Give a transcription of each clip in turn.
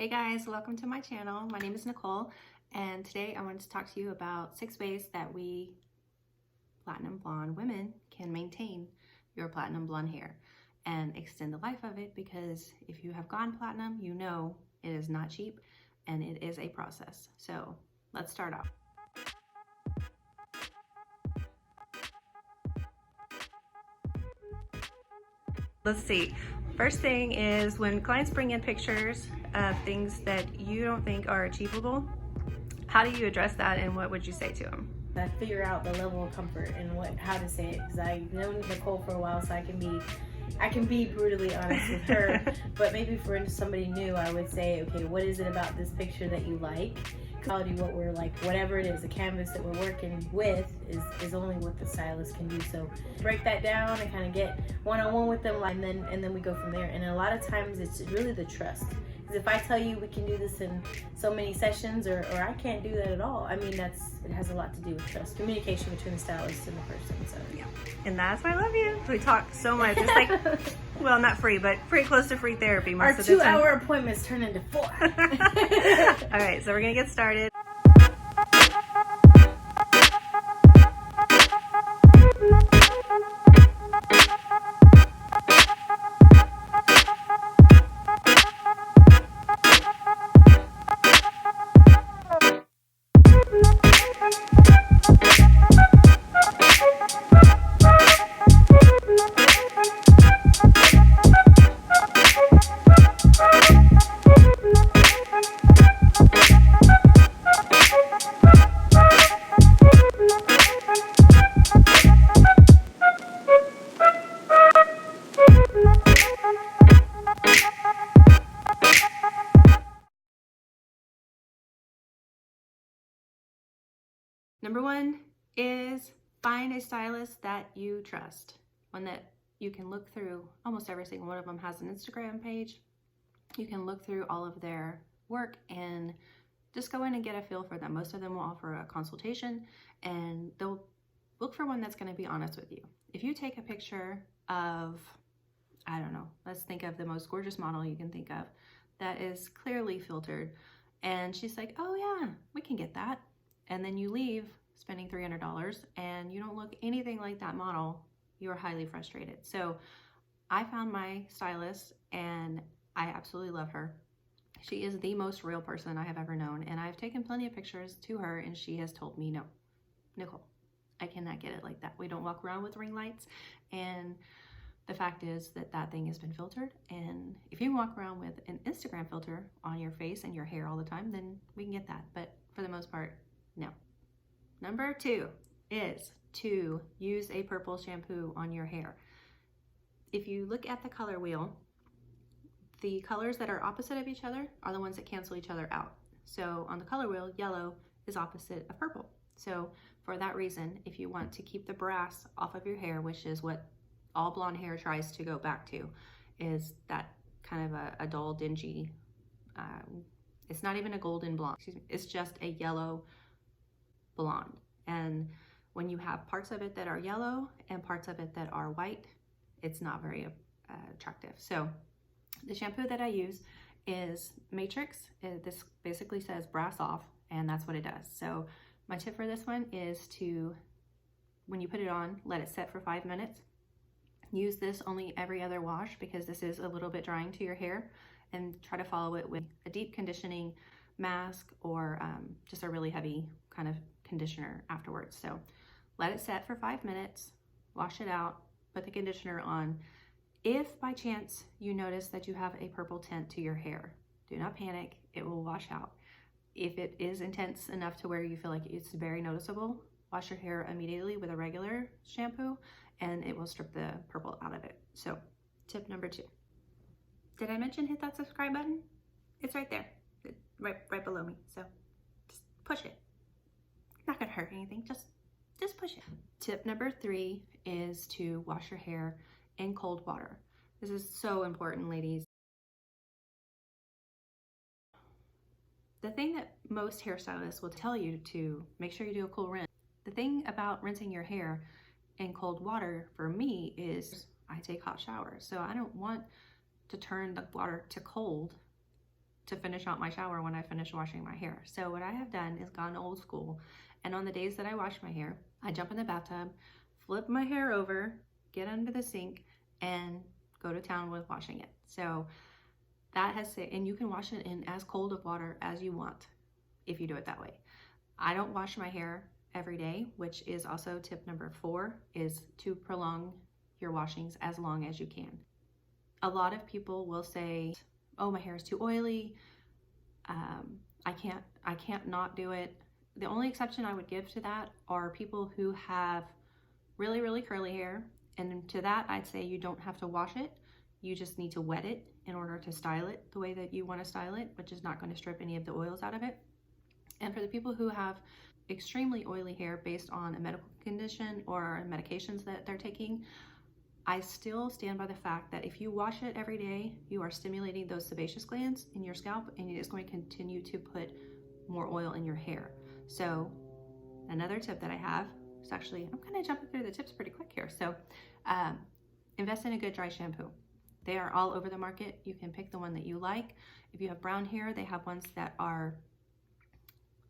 Hey guys, welcome to my channel. My name is Nicole, and today I wanted to talk to you about 6 ways that we platinum blonde women can maintain your platinum blonde hair and extend the life of it, because if you have gone platinum, you know it is not cheap and it is a process. So let's start off. Let's see. First thing is, when clients bring in pictures of things that you don't think are achievable, how do you address that and what would you say to them? I figure out the level of comfort and how to say it, because I've known Nicole for a while, so I can be brutally honest with her. But maybe for somebody new, I would say, okay, what is it about this picture that you like? Quality, what we're like, whatever it is, the canvas that we're working with is only what the stylist can do. So break that down and kind of get one-on-one with them, and then we go from there. And a lot of times it's really the trust. Because if I tell you we can do this in so many sessions, or I can't do that at all, I mean, it has a lot to do with trust, communication between the stylist and the person. So yeah, and that's why I love you. We talk so much. It's like, well, not free, but pretty close to free therapy most of the time. Our 2-hour appointments turn into 4. All right, so we're gonna get started. Number 1 is find a stylist that you trust, one that you can look through. Almost every single one of them has an Instagram page. You can look through all of their work and just go in and get a feel for them. Most of them will offer a consultation, and they'll look for one that's going to be honest with you. If you take a picture of, I don't know, let's think of the most gorgeous model you can think of that is clearly filtered, and she's like, oh yeah, we can get that, and then you leave spending $300 and you don't look anything like that model, you're highly frustrated. So I found my stylist and I absolutely love her. She is the most real person I have ever known, and I've taken plenty of pictures to her and she has told me, no, Nicole, I cannot get it like that. We don't walk around with ring lights, and the fact is that thing has been filtered, and if you walk around with an Instagram filter on your face and your hair all the time, then we can get that, but for the most part, no. Number 2 is to use a purple shampoo on your hair. If you look at the color wheel, the colors that are opposite of each other are the ones that cancel each other out. So on the color wheel, yellow is opposite of purple. So for that reason, if you want to keep the brass off of your hair, which is what all blonde hair tries to go back to, is that kind of a dull, dingy, it's not even a golden blonde, excuse me, it's just a yellow blonde. And when you have parts of it that are yellow and parts of it that are white, it's not very attractive. So the shampoo that I use is Matrix. This basically says brass off, and that's what it does. So my tip for this one is to, when you put it on, let it set for 5 minutes. Use this only every other wash, because this is a little bit drying to your hair, and try to follow it with a deep conditioning mask or just a really heavy kind of conditioner afterwards. So let it set for 5 minutes, wash it out, put the conditioner on. If by chance you notice that you have a purple tint to your hair, do not panic, it will wash out. If it is intense enough to where you feel like it's very noticeable, wash your hair immediately with a regular shampoo and it will strip the purple out of it. So tip number 2. Did I mention hit that subscribe button? It's right there, right below me. So just push it. Not gonna hurt anything, just push it. Tip number 3 is to wash your hair in cold water. This is so important, ladies. The thing that most hairstylists will tell you to make sure you do a cool rinse. The thing about rinsing your hair in cold water for me is I take hot showers, so I don't want to turn the water to cold to finish out my shower when I finish washing my hair. So what I have done is gone old school, and on the days that I wash my hair, I jump in the bathtub, flip my hair over, get under the sink, and go to town with washing it. So that has saved, and you can wash it in as cold of water as you want if you do it that way. I don't wash my hair every day, which is also tip number 4, is to prolong your washings as long as you can. A lot of people will say, oh, my hair is too oily, I can't not do it. The only exception I would give to that are people who have really, really curly hair, and to that I'd say you don't have to wash it, you just need to wet it in order to style it the way that you want to style it, which is not going to strip any of the oils out of it. And for the people who have extremely oily hair based on a medical condition or medications that they're taking, I still stand by the fact that if you wash it every day, you are stimulating those sebaceous glands in your scalp, and it is going to continue to put more oil in your hair. So another tip that I have is actually, I'm kind of jumping through the tips pretty quick here. So invest in a good dry shampoo. They are all over the market. You can pick the one that you like. If you have brown hair, they have ones that are,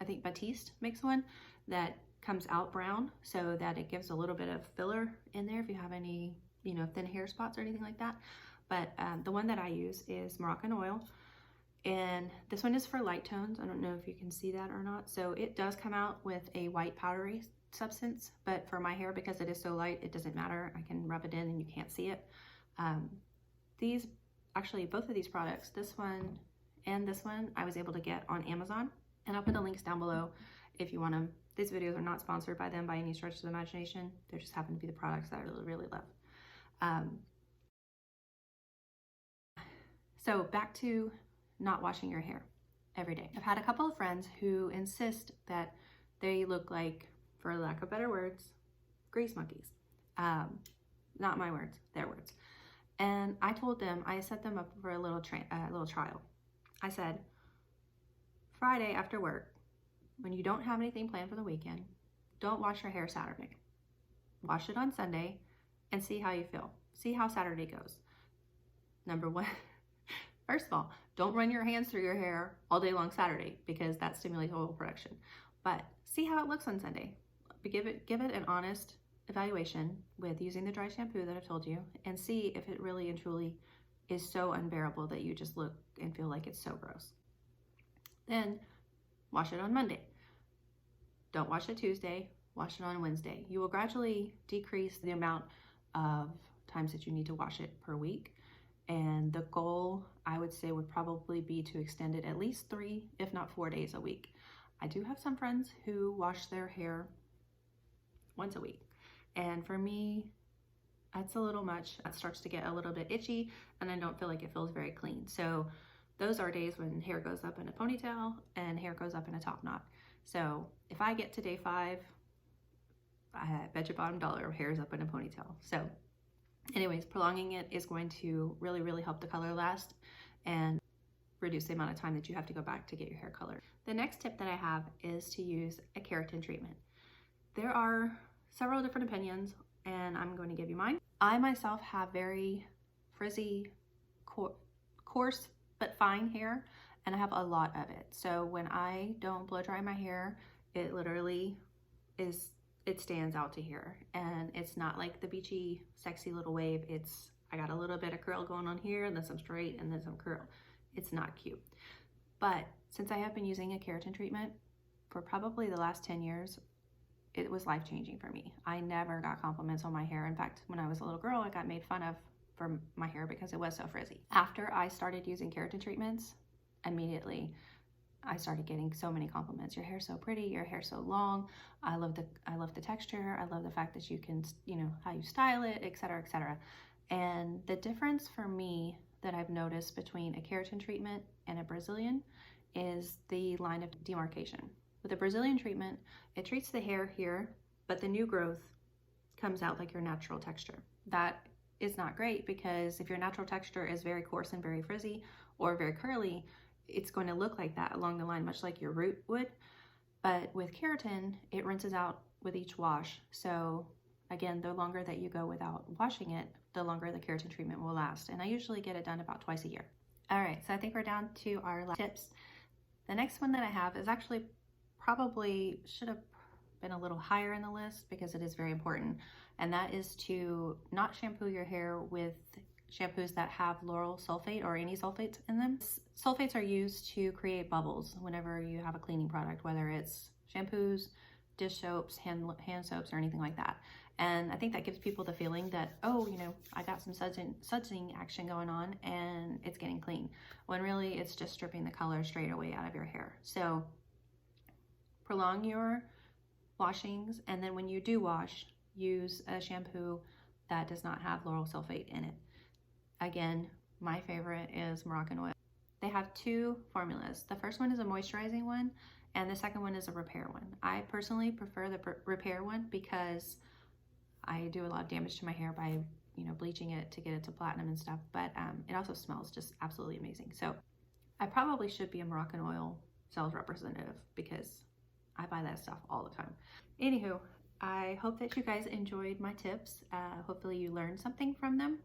I think Batiste makes one that comes out brown so that it gives a little bit of filler in there if you have any, you know, thin hair spots or anything like that. But the one that I use is Moroccan oil, and this one is for light tones. I don't know if you can see that or not. So it does come out with a white powdery substance, but for my hair, because it is so light, it doesn't matter. I can rub it in and you can't see it. These, actually both of these products, this one and this one, I was able to get on Amazon, and I'll put the links down below if you want them. These videos are not sponsored by them by any stretch of the imagination. They just happen to be the products that I really, really love. So back to not washing your hair every day. I've had a couple of friends who insist that they look like, for lack of better words, grease monkeys. Not my words, their words. And I told them, I set them up for a little trial. I said, Friday after work, when you don't have anything planned for the weekend, don't wash your hair Saturday. Wash it on Sunday and see how you feel. See how Saturday goes. Number one, first of all, don't run your hands through your hair all day long Saturday, because that stimulates oil production. But see how it looks on Sunday. Give it an honest evaluation with using the dry shampoo that I've told you, and see if it really and truly is so unbearable that you just look and feel like it's so gross. Then wash it on Monday. Don't wash it Tuesday, wash it on Wednesday. You will gradually decrease the amount of times that you need to wash it per week. And the goal, I would say, would probably be to extend it at least 3, if not 4 days a week. I do have some friends who wash their hair once a week. And for me, that's a little much. It starts to get a little bit itchy, and I don't feel like it feels very clean. So those are days when hair goes up in a ponytail and hair goes up in a top knot. So if I get to day 5, I bet your bottom dollar hair is up in a ponytail. So anyways, prolonging it is going to really, really help the color last and reduce the amount of time that you have to go back to get your hair colored. The next tip that I have is to use a keratin treatment. There are several different opinions, and I'm going to give you mine. I myself have very frizzy, coarse but fine hair, and I have a lot of it. So when I don't blow dry my hair, it literally it stands out to here, and it's not like the beachy, sexy little wave. I got a little bit of curl going on here, and then some straight, and then some curl. It's not cute. But since I have been using a keratin treatment for probably the last 10 years, it was life-changing for me. I never got compliments on my hair. In fact, when I was a little girl, I got made fun of for my hair because it was so frizzy. After I started using keratin treatments, immediately I started getting so many compliments. Your hair's so pretty, your hair's so long. I love the texture. I love the fact that you can, you know, how you style it, etc., etc. And the difference for me that I've noticed between a keratin treatment and a Brazilian is the line of demarcation. With a Brazilian treatment, it treats the hair here, but the new growth comes out like your natural texture. That is not great, because if your natural texture is very coarse and very frizzy or very curly, it's going to look like that along the line, much like your root would. But with keratin, it rinses out with each wash. So again, the longer that you go without washing it, the longer the keratin treatment will last. And I usually get it done about twice a year. All right, so I think we're down to our last tips. The next one that I have is actually probably should have been a little higher in the list because it is very important, and that is to not shampoo your hair with shampoos that have lauryl sulfate or any sulfates in them. Sulfates are used to create bubbles whenever you have a cleaning product, whether it's shampoos, dish soaps, hand soaps, or anything like that. And I think that gives people the feeling that, oh, you know, I got some sudsing action going on and it's getting clean, when really it's just stripping the color straight away out of your hair. So prolong your washings, and then when you do wash, use a shampoo that does not have lauryl sulfate in it. Again, my favorite is Moroccanoil. They have two formulas. The first one is a moisturizing one, and the second one is a repair one. I personally prefer the repair one because I do a lot of damage to my hair by, you know, bleaching it to get it to platinum and stuff, but it also smells just absolutely amazing. So I probably should be a Moroccanoil sales representative because I buy that stuff all the time. Anywho, I hope that you guys enjoyed my tips. Hopefully you learned something from them.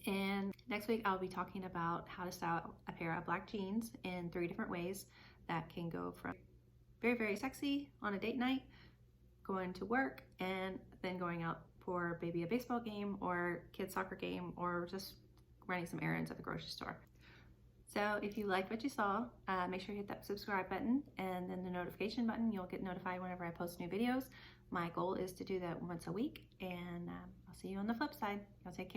And next week I'll be talking about how to style a pair of black jeans in 3 different ways that can go from very, very sexy on a date night, going to work, and then going out for maybe a baseball game or kids soccer game, or just running some errands at the grocery store. So if you liked what you saw, make sure you hit that subscribe button and then the notification button. You'll get notified whenever I post new videos. My goal is to do that once a week, and I'll see you on the flip side. Y'all take care.